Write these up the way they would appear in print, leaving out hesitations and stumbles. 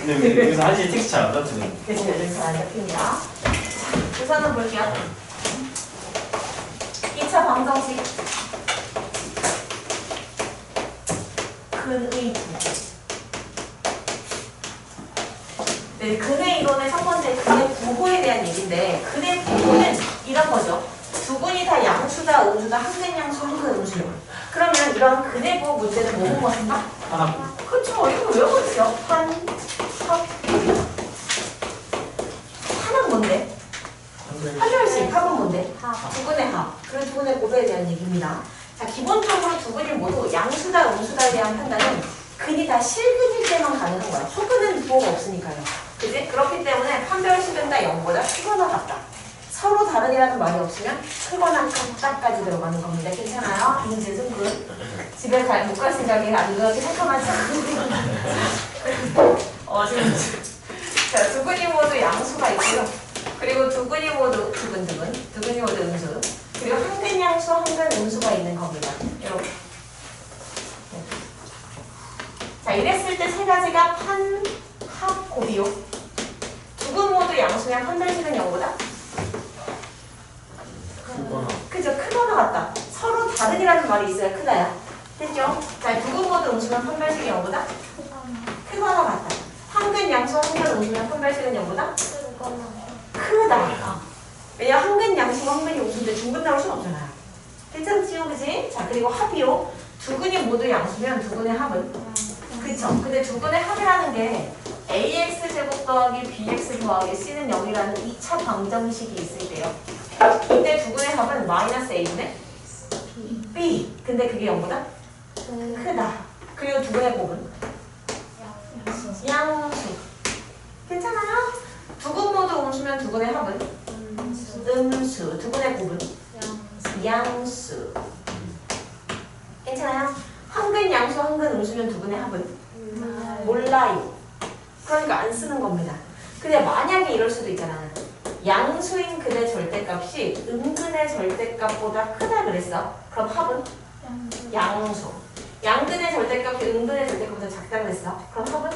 근데 여기서 한시 텍스트 잘 안 잡히는. 그래서 요즘 잘안 잡힙니다. 우선은 볼게요. 2차 방정식 근의 네, 근의 이론의 첫 번째 근의 부호에 대한 얘기인데 근의 부호는 이런 거죠. 두 근이 다 양수다, 음수다, 한근 양수, 한근 음수. 그러면 이런 근의 부호 문제는 뭐뭐 같은가? 하나. 그렇죠. 이거 외워보세요. 한, 합. 합은 뭔데? 합열식. 합은 뭔데? 두 근의 합. 그리고 두 근의 곱에 대한 얘기입니다. 자, 기본적으로 두 근이 모두 양수다, 음수다에 대한 판단은 근이 다 실근일 때만 가능한 거야. 소근은 부호가 없으니까요. 그지? 그렇기 때문에 판별식은 다 0보다 크거나 같다. 서로 다른이라는 말이 없으면 크거나 같다까지 들어가는 겁니다. 괜찮아요? 인지은 그 집에 못 갈 생각이 안 그렇게 생각하지 지금 자, 두 근이 모두 양수가 있고요. 그리고 두 근이 모두 두 근이 모두 음수. 그리고 한근 양수, 한근 음수가 있는 겁니다. 이렇게. 자, 이랬을 때 세 가지가 판, 합, 곱이요. 두 근 모두 양수면 판별식은 0보다? 그죠? 크거나 같다. 서로 다른이라는 말이 있어야 크다야. 됐죠? 자, 두 근 모두 음수면 판별식이 0보다? 크거나 같다. 한근 양수, 한근 음수면 판별식은 0보다? 크다. 왜냐 한근 양수가 한근이 음수인데 중근 나올 순 없잖아요. 괜찮지요? 그지? 자, 그리고 합이요. 두 근이 모두 양수면 두 근의 합은? 그쵸? 근데 두 근의 합이라는 게 ax 제곱 더하기 bx 더하기 c는 0이라는 2차 방정식이 있을 때요. 이때 두 근의 합은 마이너스 a분의 b. 근데 그게 0보다 크다. 그리고 두 근의 곱은 양수. 괜찮아요? 두 근 모두 음수면 두 근의 합은 음수. 두 근의 곱은 양수. 괜찮아요? 한근 양수, 한근 음수면 두 근의 합은 몰라요. 그러니까 안 쓰는 겁니다. 근데 만약에 이럴 수도 있잖아. 양수인 근의 절대값이 음근의 절대값보다 크다 그랬어. 그럼 합은 양수. 양근의 절대값이 음근의 절대값보다 작다 그랬어. 그럼 합은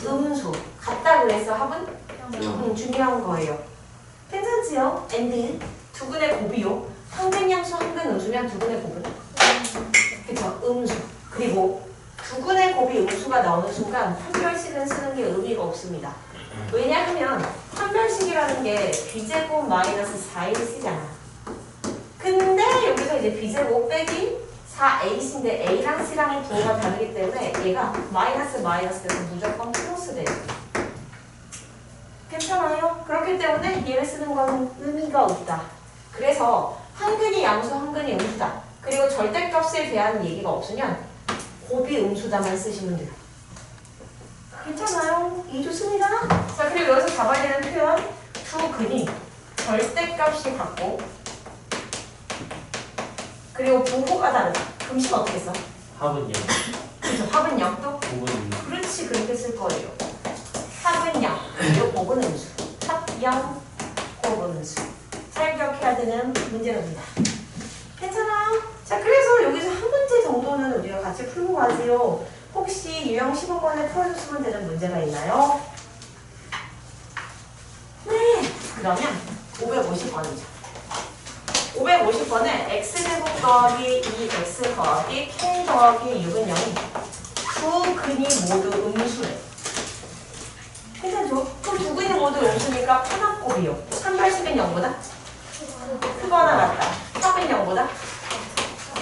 음수. 같다 그랬어. 합은 중요한 거예요. 괜찮지요? and 두 근의 곱이요. 한근 양수, 한근 음수면 두 근의 곱은 그쵸? 음수. 그리고 두 근의 곱이 음수가 나오는 순간 판별식은 쓰는 게 의미가 없습니다. 왜냐하면 판별식이라는 게 b제곱 마이너스 4를 쓰잖아. 근데 여기서 이제 b제곱 빼기 4ac인데 a랑 c랑의 부호가 다르기 때문에 얘가 마이너스 돼서 무조건 플러스 돼요. 괜찮아요? 그렇기 때문에 얘를 쓰는 건 의미가 없다. 그래서 한근이 양수, 한근이 음수다. 그리고 절대값에 대한 얘기가 없으면 곱이 음수다만 쓰시면 돼요. 괜찮아요? 2조 씁니다. 자, 그리고 여기서 잡아야 되는 표현 두 근이 절대값이 같고 그리고 부호가 다르다. 그럼 식 어떻게 써? 합은 0. 그렇죠. 합은 0 또? 곱은 그렇지. 그렇게 쓸 거예요. 합은 0, 그리고 곱은 음수. 합 0, 곱 음수. 잘 기억해야 되는 문제입니다. 괜찮아요? 자, 그래서 여기서 한 문제 정도는 우리가 같이 풀고 가지요. 혹시 유형 15번에 풀어줬으면 되는 문제가 있나요? 네, 그러면 550번이죠. 550번에 x제곱 더하기 2x 더하기 k 더하기 6은 0이 두 근이 모두 음수래. 괜찮죠? 그럼 두 근이 모두 음수니까 판합곱이요. 판별식은 0보다 크거나 같다. 합은 0보다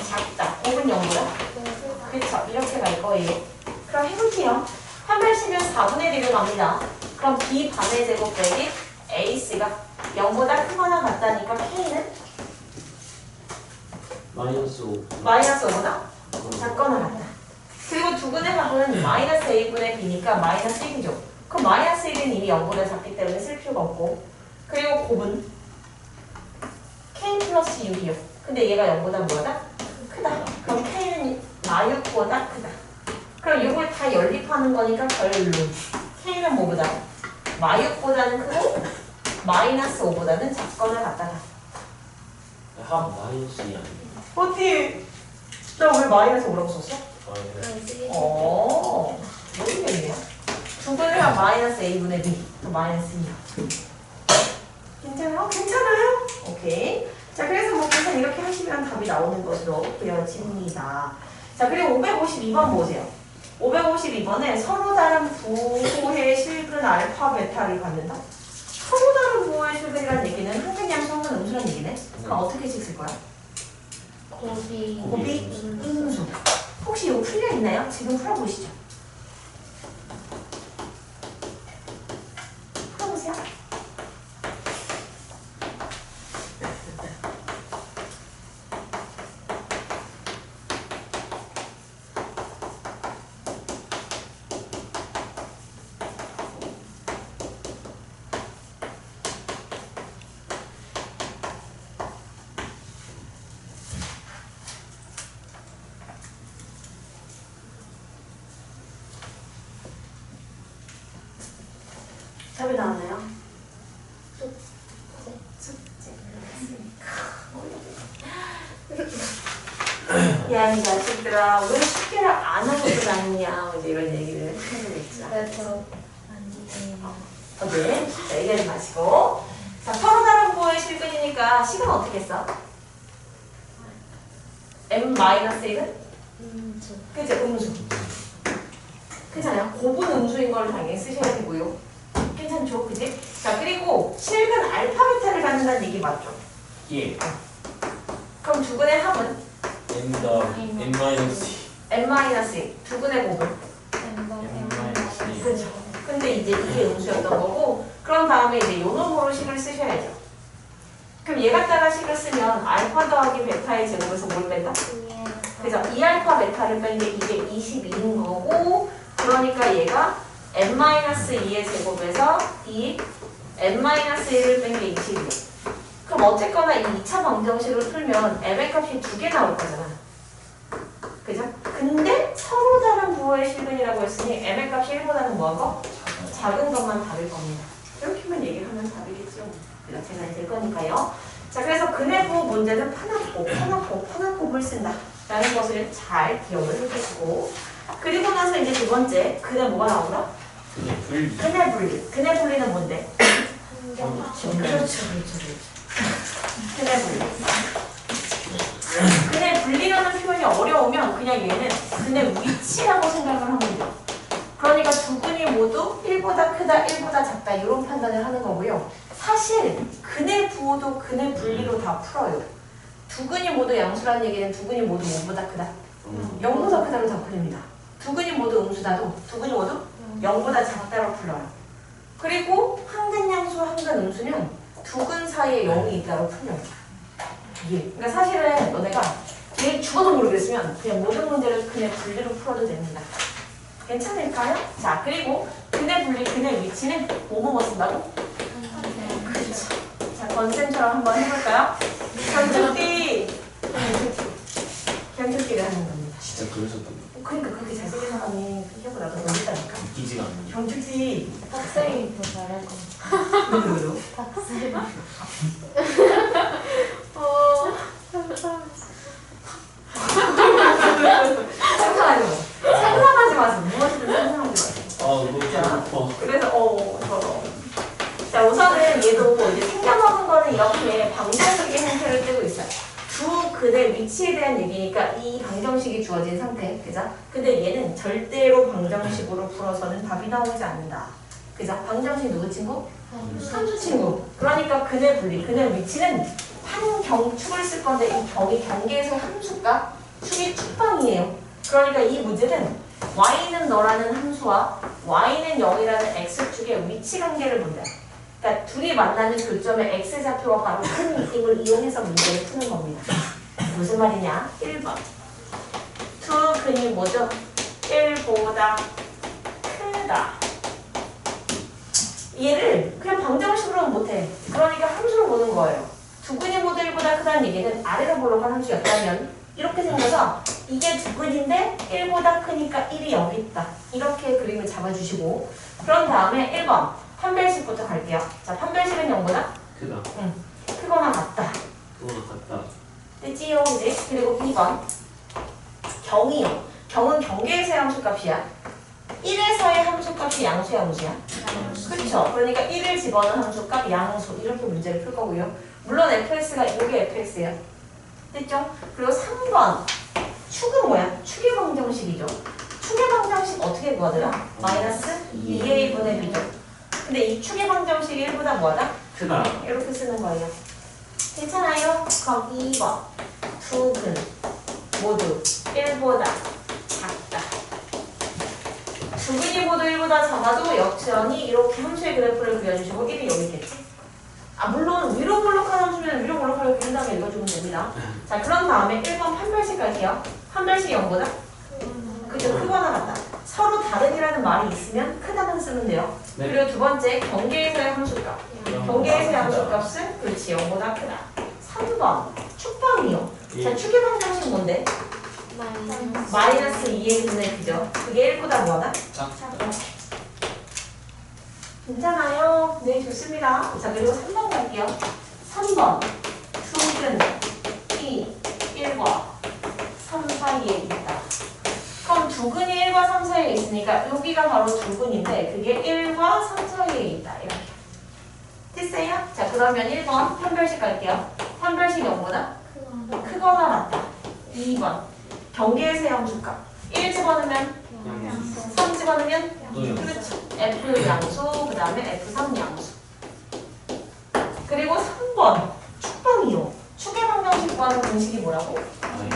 작다. 곱은 0보다 그쵸? 이렇게 갈 거예요. 그럼 해볼게요. 판별식은 4분의 1로 갑니다. 그럼 b 반의 제곱 빼기 ac가 0보다 크거나 같다니까 k는 마이너스 5. 마이너스 5보다 작거나 같다. 그리고 두 근의 합은 마이너스 a분의 b니까 마이너스 1이죠. 그럼 마이너스 1은 이미 0보다 작기 때문에 쓸 필요가 없고 그리고 곱은 k 플러스 6이요. 근데 얘가 0보다 뭐다? 크다. 그럼 k는 마육보다 크다. 그럼 6을 다 연립하는 거니까 별로. k는 뭐보다? 마육보다는 크고 마이너스 5보다는 작거나 같다. 합 마이너스 2 아니에요? 어디? 나 왜 마이너스 5라고 썼어? 마이너스. 모르겠네요. 두근이면 마이너스 a분의 b. 마이너스 2. 괜찮아요? 괜찮아요? 오케이. 자, 그래서 뭐 계산 이렇게 하시면 답이 나오는 것으로 보여집니다. 자, 그리고 552번 보세요. 552번에 서로 다른 부호의 실근 알파 베타를 갖는다. 서로 다른 부호의 실근이라는 얘기는 한근양수 한근 음수라는 얘기네. 그럼 어떻게 쓸 거야? 고비 음수. 혹시 이거 풀려 있나요? 지금 풀어보시죠. 풀어보세요. 답이 나왔나요? 야, 이 자식들아, 왜 숙제를 안 하고 다니냐, 이제 이런 얘기를 해보겠죠. 그래서 아니에요. 오케이. 자, 얘기하지 마시고. 자, 서로 다른 부호의 실근이니까 식은 어떻게 써? m-1은? 음수. 그치, 음수. 괜찮아요? 고분 음수인 걸 당연히 쓰셔야 되고요. 괜찮죠? 그치? 자, 그리고 실근 알파 베타를 갖는다는 얘기 맞죠? 예. 그럼 두근의 합은? M 더하기 M 마이너스 n-1 두근의 곱은? 그렇죠. 근데 이제 이게 음수였던 거고, 그런 다음에 이제 요 놈으로 식을 쓰셔야죠. 그럼 얘 갖다가 식을 쓰면 알파 더하기 베타의 제곱에서 뭘 뺀다? 그죠? 2알파 베타를 뺀 게 이게 22인 거고, 그러니까 얘가 n-2의 제곱에서 이 n-1을 뺀 게 22. 그럼 어쨌거나 이 2차 방정식을 풀면 m의 값이 2개 나올 거잖아. 그죠? 근데 서로 다른 부호의 실근이라고 했으니 m의 값이 1보다는 뭐한 거? 작은 것만 다를 겁니다. 이렇게만 얘기하면 답이겠죠. 그래서 계산이 될 거니까요. 자, 그래서 근의 부호 문제는 파나곱을 쓴다 라는 것을 잘 기억을 해주시고, 그리고 나서 이제 두 번째, 근의 뭐가 나온다? 근의 분리. 근의 분리는 뭔데? 그렇죠. 근의 분리. 근의 분리라는 표현이 어려우면 그냥 얘는 근의 위치라고 생각을 하면 돼요. 그러니까 두 근이 모두 1보다 크다, 1보다 작다 이런 판단을 하는 거고요. 사실 근의 부호도 근의 분리로 다 풀어요. 두 근이 모두 양수라는 얘기는 두 근이 모두 5보다 크다. 0보다 크다로 다 풀립니다. 두 근이 모두 음수다도 두 근이 모두 0보다 작다로 풀려요. 그리고 한근양수, 한근음수는 두 근 사이에 0이 있다로 풀려요. 예. 그러니까 사실은 너네가 얘 죽어도 모르겠으면 그냥 모든 문제를 근의 분리로 풀어도 됩니다. 괜찮을까요? 자, 그리고 근의 분리, 근의 위치는 뭐뭐 쓴다고? 그렇죠. 자, 건쌤처럼 한번 해볼까요? 견축기! 견축기를 하는 겁니다. 진짜 그러셨던 그러니까 그렇게 잘생긴 사람이 생각보다 더 멋있다니까. 웃기지가 않네요. 경축기. 학생이 더 잘할 거. 누구요? 학생. 상상하지 마. 상상하지 마세요. 무엇이든 상상하지 마세요. 아, 너무 그래서 저거. 자, 우선은 얘도 이제 생겨먹은 거는 이렇게 방정식의 형태를 띠고 있어요. 두 근의 위치에 대한 얘기니까 이 방정식이 주어진 상태, 그죠? 근데 얘는 절대로 방정식으로 풀어서는 답이 나오지 않는다. 그죠? 방정식 누구 친구? 함수 친구. 그러니까 근의 분리, 근의 위치는 한 경축을 쓸 건데 이 경이 경계에서 함수가 축이 축방이에요. 그러니까 이 문제는 y는 너라는 함수와 y는 0이라는 x축의 위치 관계를 본다. 그러니까 둘이 만나는 교점의 x좌표가 바로 큰 힘을 이용해서 문제를 푸는 겁니다. 무슨 말이냐? 1번. 두 근이 뭐죠? 1보다 크다. 얘를 그냥 방정식으로는 못해. 그러니까 함수로 보는 거예요. 두 근이 모두 1보다 크다는 얘기는 아래로 볼록한 함수였다면 이렇게 생겨서 이게 두 근인데 1보다 크니까 1이 여기 있다. 이렇게 그림을 잡아주시고, 그런 다음에 1번 판별식부터 갈게요. 자, 판별식은 0보다? 크다. 응. 크거나 같다. 그거나 같다. 뜨지요, 이제. 그리고 2번 경이요. 경은 경계에서의 함수 값이야. 1에서의 함수값이 양수야 무수야? 그렇죠. 그러니까 1을 집어넣은 함수값 양수 이렇게 문제를 풀 거고요. 물론 fx가 이게 fx예요. 됐죠? 그리고 3번 축은 뭐야? 축의 방정식이죠. 축의 방정식 어떻게 구하더라? 마이너스 2a분의 b죠. 근데 이 축의 방정식이 1보다 뭐하다? 크다. 이렇게 쓰는 거예요. 괜찮아요? 그럼 2번 두 근 모두 1보다 작다. 두 근이 모두 1보다 작아도 여전히 이렇게 함수의 그래프를 그려주시고 1이 여기 있겠지? 아 물론 위로 볼록한 함수면 위로 볼록하게 그린 다음에 읽어주면 됩니다. 자 그런 다음에 1번 판별식 갈게요. 판별식이 0보다? 그죠? 크거나 같다. 서로 다른이라는 말이 있으면 크다만 쓰면 돼요. 네. 그리고 두 번째 경계에서의 함수값. 경계에서의 함수값은 그렇지 0보다 크다. 3번 축방이요. 자 축의 방정식 뭔데? 마이너스 2의 분의 b죠. 그게 1보다 뭐하다? 괜찮아요? 네 좋습니다. 자 그리고 3번 갈게요. 3번 두근 2, 1과 3 사이에 있다. 그럼 두근이 1과 3 사이에 있으니까 여기가 바로 두근인데 그게 1과 3 사이에 있다. 이렇게 됐어요? 자 그러면 1번 판별식 갈게요. 판별식 0보다 크거나 같다. 2번 경계에서의 함수값 1 집어넣으면 3 집어넣으면 그렇죠. F 양수 그 다음에 F3 양수. 그리고 3번 축방이요. 축의 방정식 구하는 공식이 뭐라고?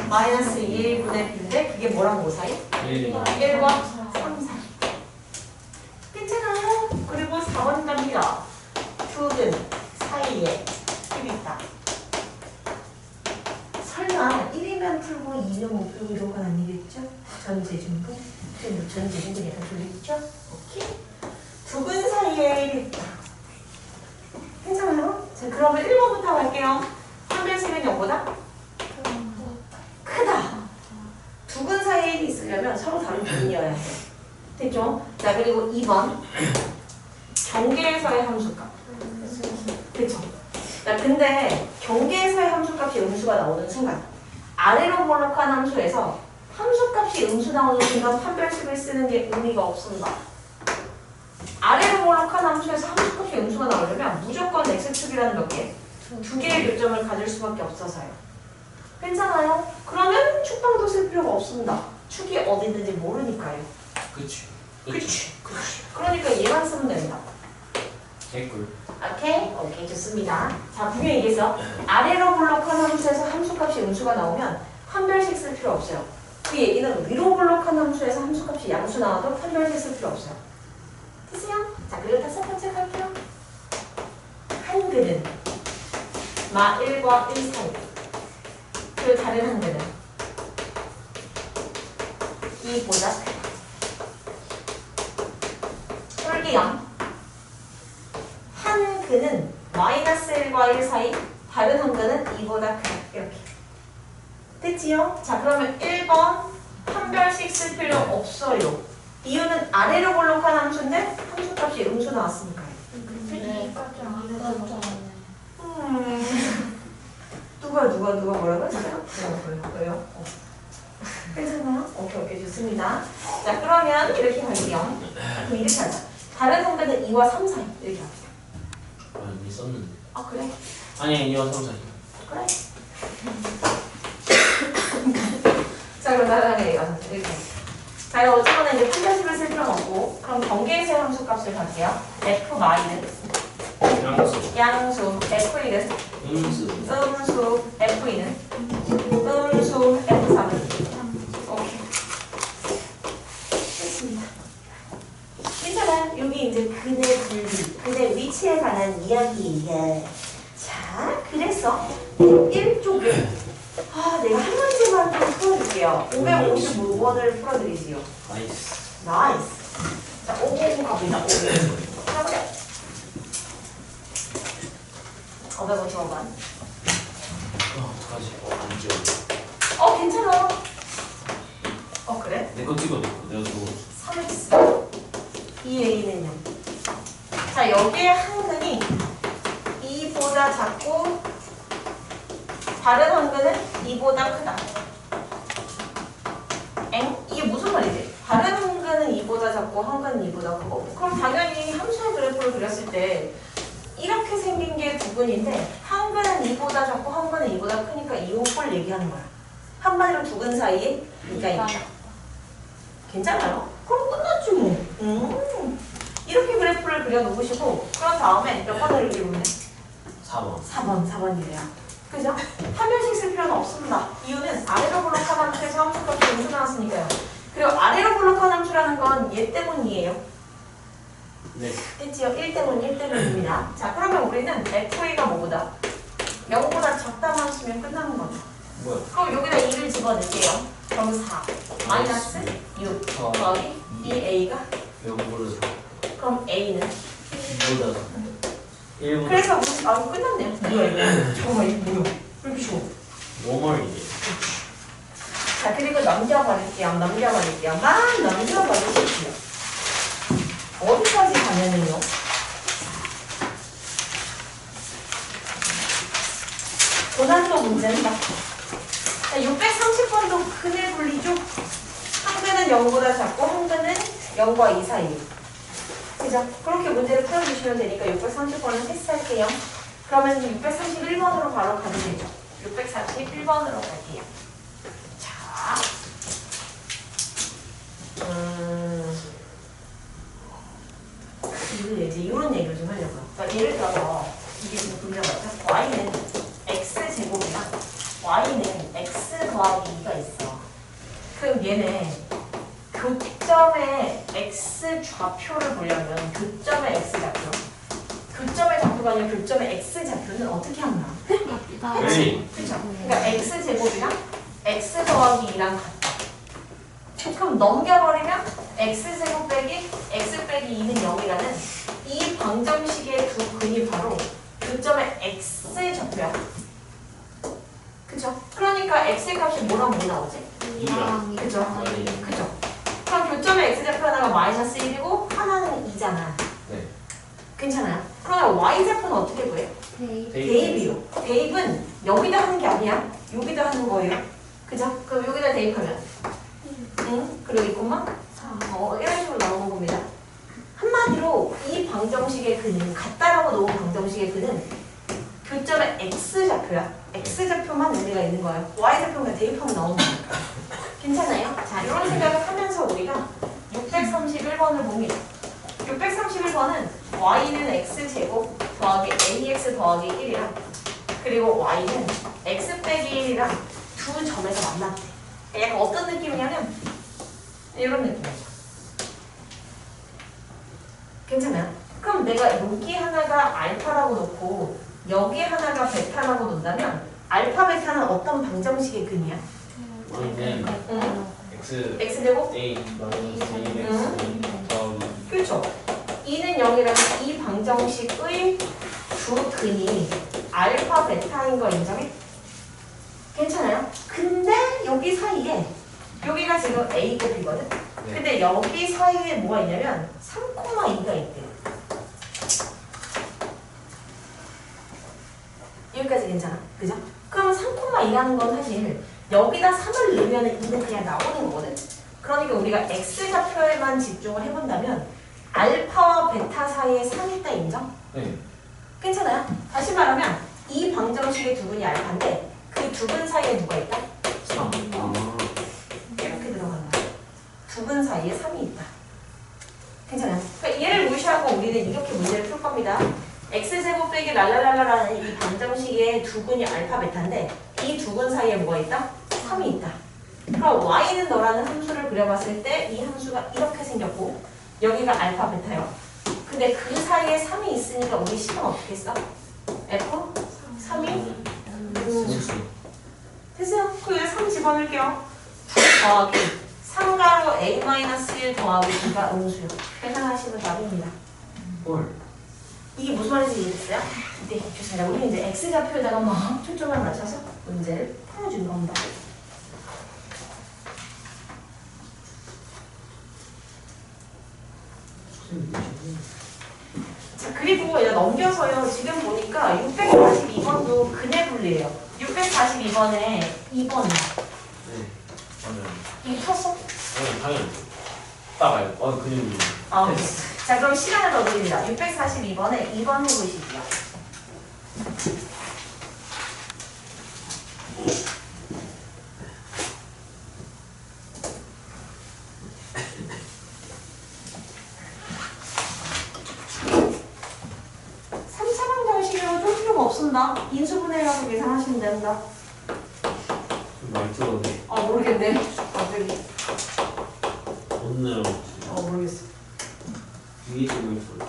마이너스 2분의 b인데 그게 뭐랑 뭐 사이? 1과 3 사이. 괜찮아요? 그리고 4번 갑니다. 두근 사이에 1이 있다. 설마 1이면 풀고 2는 못 풀고 이런 건 아니겠죠? 전제중분? 전제중분 약간 돌리겠죠? 오케이? 두근 사이에 1이 있다. 괜찮아요? 자 그러면 1번부터 갈게요. 판별식은 0보다? 크다. 두근 사이에 1이 있으려면 서로 다른 부분이어야 해. 됐죠? 자 그리고 2번 경계에서의 함수값. 그쵸? 자 근데 경계에서의 함수값이 음수가 나오는 순간 아래로 볼록한 함수에서 함수값이 음수 나오는 순간 판별식을 쓰는 게 의미가 없습니다. 아래로 볼록한 함수에서 함수값이 음수가 나오려면 무조건 x축이라는 몇 개? 두 개의 교점을 가질 수밖에 없어서요. 괜찮아요? 그러면 축방도 쓸 필요가 없습니다. 축이 어디 있는지 모르니까요. 그치. 그치. 그러니까 얘만 쓰면 됩니다. 개꿀. 오케이 좋습니다. 자 분명히 얘기했어. 아래로 볼록한 함수에서 함수값이 음수가 나오면 판별식 쓸 필요 없어요. 그 얘기는 위로 볼록한 함수에서 함수값이 양수 나와도 판별식 쓸 필요 없어요. 됐어요? 자 그리고 다섯 번째 갈게요. 한글은 마 1과 1 사이. 그리고 다른 한글은 2보다 크다. 풀기형 한 근은 마이너스 1과 1 사이, 다른 한 근은 2보다 크다. 이렇게. 됐지요? 자 그러면 1번 판별식 쓸 필요 없어요. 이유는 아래로 볼록한 함수인데 함수값이 음수 나왔으니까요. 누가 뭐라고 했어요? 뭐요? 괜찮아요? 오케이 좋습니다. 자 그러면 이렇게 갈게요. 그럼 이렇게 하자. 다른 한 근은 2와 3 사이 이렇게 합시다. 이미 썼는데. 아 그래? 아니 2와 3 사이. 그래. 자 그럼 나중에 이거 이렇게. 자 어쨌거나 이제 판별식을 쓸 필요는 없고 그럼 경계에서의 함수값을 갈게요. F 마이는 양수 F1은 음수. 음수 F2는 음수 F3은 오케이. 됐습니다. 괜찮아. 여기 이제 근의 분리, 근의 위치에 관한 이야기예요. 자, 그래서 1쪽에 내가 한 문제만 좀 풀어줄게요. 555번을 풀어드리지요. 나이스. 나이스. 자, 550 갑니다. 550. 가보자. 555번. 어떡하지? 안 찍어. 괜찮아. 그래? 내 거 찍어도 내가 저거. 3x 2a는요. 자, 여기에 한 근이 2보다 작고 다른 한 근은 2보다 크다. 이게 무슨 말이지? 다른 한 근은 2보다 작고 한 근은 2보다 크고 그럼 당연히 함수의 그래프를 그렸을 때 이렇게 생긴 게 두 근인데 한 근은 2보다 작고 한 근은 2보다 크니까 이용꼴 얘기하는 거야. 한마디로 두 근 사이에 이가 있다. 괜찮아요? 그럼 끝났지 뭐. 이렇게 그래프를 그려놓으시고 그런 다음에 몇 번을 그리면 돼? 4번. 4번이래요. 그죠? 한 면씩 쓸 필요는 없습니다. 이유는 아래로 블록한 함수에서 함수값이 음수 나왔으니까요. 그리고 아래로 블록한 함수라는 건 얘 때문이에요. 네. 됐지요? 1 때문입니다. 자, 그러면 우리는 FA가 뭐보다? 0보다 작다만 함수면 끝나는 거죠. 뭐야? 그럼 여기다 2를 집어넣을게요. 그럼 4 마이너스 6 더하기 2A가 0보다 그럼 A는 2보다 1보다 그래서 끝났네요. 뭐야 이거? 잠깐만 이거 뭐야? 왜 이렇게 쉬워? 5월이지. 자, 그리고 넘겨버릴게요. 막 넘겨버리실게요. 어디까지 가냐면요. 고난도 문제입니다. 자, 630번도 근의 분리죠. 한 근은 0보다 작고 한 근은 0과 2 사이. 그죠? 그렇게 문제를 풀어주시면 되니까 630번은 패스할게요. 그러면 631번으로 바로 가도 되죠. 641번으로 갈게요. 자, 이제 이런 얘기를 좀 하려고요. 그러니까 예를 들어서 이게 좀 돌려봤죠? y는 x제곱이랑 y는 x 더하기 2가 있어. 그럼 얘네 교점의 x 좌표를 보려면 교점의 x 좌표, 교점의 좌표가 아니라 교점의 x 좌표는 어떻게 하나? 네. 그렇죠? 그러니까 x제곱이랑 x 더하기 2랑 같다. 그럼 넘겨버리면 x제곱 빼기 x 빼기 2는 0이라는 이 방정식의 두 근이 바로 교점의 x 좌표야. 그쵸? 그러니까 x의 값이 뭐랑 뭐 나오지? 그죠? 그죠? 그럼 교점의 x 좌표 하나가 마이너스 1이고 하나는 2잖아. 네. 괜찮아요? 그러면 y 좌표는 어떻게 구해요? 대입이요. 대입은 여기다 하는 게 아니야. 여기다 하는 거예요. 그죠? 그럼 여기다 대입하면 응? 그리고 이 콤마? 이런 식으로 나오는 겁니다. 한마디로 이 방정식의 근은 같다라고 놓은 방정식의 근은 교점의 x좌표야. x좌표만 의미가 있는 거예요. y좌표만 대입하면 나오는 거니까. 괜찮아요? 자, 이런 생각을 하면서 우리가 631번을 봅니다. 631번은 y는 x제곱 더하기 ax 더하기 1이랑 그리고 y는 x 빼기 1이랑 두 점에서 만났대. 약간 어떤 느낌이냐면 이런 느낌이죠. 괜찮아요? 그럼 내가 여기 하나가 알파라고 놓고 여기 하나가 베타라고 놓는다면 알파 베타는 어떤 방정식의 근이야? y는 응? x x제곱? a 마이너스 2x 더하기 그렇죠. 2는 0이라면 이 방정식의 두 근이 알파 베타인 거 인정해? 괜찮아요? 근데 여기 사이에 여기가 지금 A급이거든? 네. 근데 여기 사이에 뭐가 있냐면 3,2가 있대. 여기까지 괜찮아? 그죠? 그럼 3,2라는 건 사실 여기다 3을 넣으면 2는 그냥 나오는 거거든? 그러니까 우리가 X좌표에만 집중을 해본다면 알파와 베타 사이에 3이 있다 인정? 네. 괜찮아요? 다시 말하면 이 방정식의 두 근이 알파인데 그 두 근 사이에 누가 있다? 3. 이렇게 들어가는 거야. 두 근 사이에 3이 있다. 괜찮아요? 그러니까 얘를 무시하고 우리는 이렇게 문제를 풀 겁니다. x제곱 빼기 랄랄랄라라는 이 방정식의 두 근이 알파 베타인데 이 두 근 사이에 뭐가 있다? 3이 있다. 그럼 y는 너라는 함수를 그려봤을 때 이 함수가 이렇게 생겼고 여기가 알파 베타요. 근데 그 사이에 3이 있으니까 우리 식은 어떻게 써? f? 3이? 됐어요? 그럼 여기 3 집어넣을게요. 더하기 3가로 a-1 더하기 2가 음수요. 계산하시면 답입니다. 헐. 이게 무슨 말인지 이해됐어요? 네, 좋습니다. 우리 이제 x좌표에다가 막 초점을 맞춰서 문제를 풀어주는 겁니다. 자, 그리고 이제 넘겨서요. 지금 보니까 642번도 근의 분리예요. 642번에 2번이야. 네. 맞아요. 이거 쳤어? 당연히. 딱 알고. 그냥 자, 그럼 시간을 더 드립니다. 642번에 2번 해보시죠. 없습니다. 인수분해라고 계산하시면 된다. 말투가 모르겠네. 갑자기. 오늘 모르겠어. 위에 좀 있어.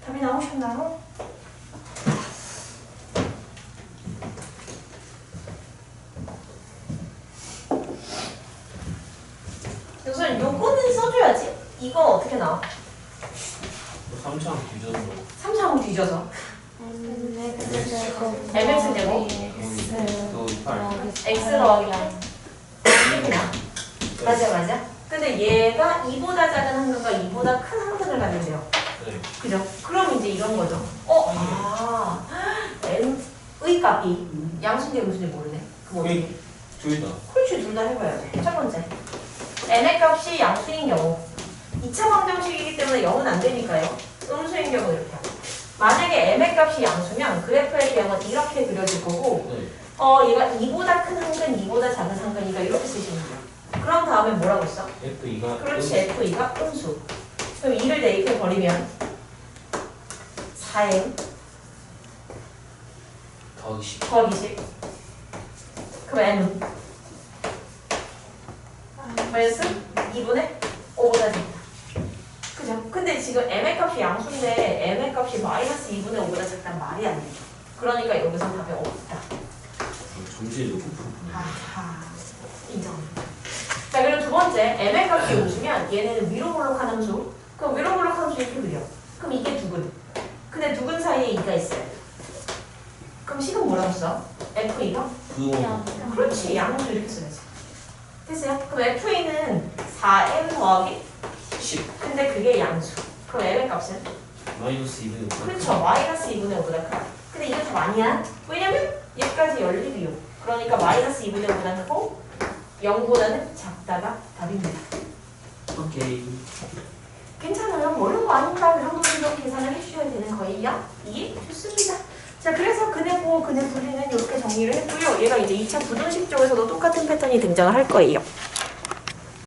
답이 나오셨나요? 우선 요거는 써줘야지. 이거 어떻게 나와? 3창 뒤져서 3차원 뒤져서 MX 제곱 또 8. X 더하기 1이나 맞아. 근데 얘가 2보다 작은 한근과 2보다 큰 한근을 갖는데요. 네. 그죠? 그럼 이제 이런 거죠. N의 값이 양수인지 무슨지 모르네. 그거 어떻게? 둘 다. 그렇지, 둘 다 해봐야죠. 첫 번째. N의 값이 양수인 경우 2차 방정식이기 때문에 0은 안 되니까요. 음수인 경우 이렇게 하고. 만약에 M의 값이 양수면 그래프의 경우는 이렇게 그려질 거고 네. 얘가 2보다 큰 한근, 2보다 작은 한근이니까 이렇게 쓰시면 돼요. 그럼 다음에 뭐라고 써? F2가 그렇지, F2가 음수. 그럼 2를 대입해 버리면 4M 더하기 10. 더하기 10. 그럼 M은? 마이너스 2분의 5보다 작다. 그죠? 근데 지금 M의 값이 양수인데 M의 값이 마이너스 2분의 5보다 작다는 말이 안 되죠. 그러니까 여기서 답이 없다. 점수에 놓고 아하, 인정합니다. 자, 그리고 두 번째, M의 값이 음수면 얘네는 위로 볼록한 함수. 그럼 위로 볼록한 함수 이렇게 그려. 그럼 이게 두근. 근데 두근 사이에 2가 있어요. 그럼 식은 뭐라고 써? F2가? 그렇지, 양수 이렇게 써야지. 됐어요? 그럼 F2는 4M 더하기 10. 근데 그게 양수. 그럼 M의 값은? 마이너스 2분의 5. 그렇죠. 마이너스 2분의 5보다 크다. 근데 이게 답 아니야. 왜냐면 얘까지 연립이요. 그러니까 마이너스 2분의 5보다 크고 0보다는 작다가 답입니다. 오케이. 괜찮아요. 어려운 거 아닌가. 그 정도로 계산을 해주셔야 되는 거예요. 이해? 좋습니다. 자, 그래서 근해보, 근해분리는 이렇게 정리를 했고요. 얘가 이제 2차 부등식 쪽에서도 똑같은 패턴이 등장을 할 거예요.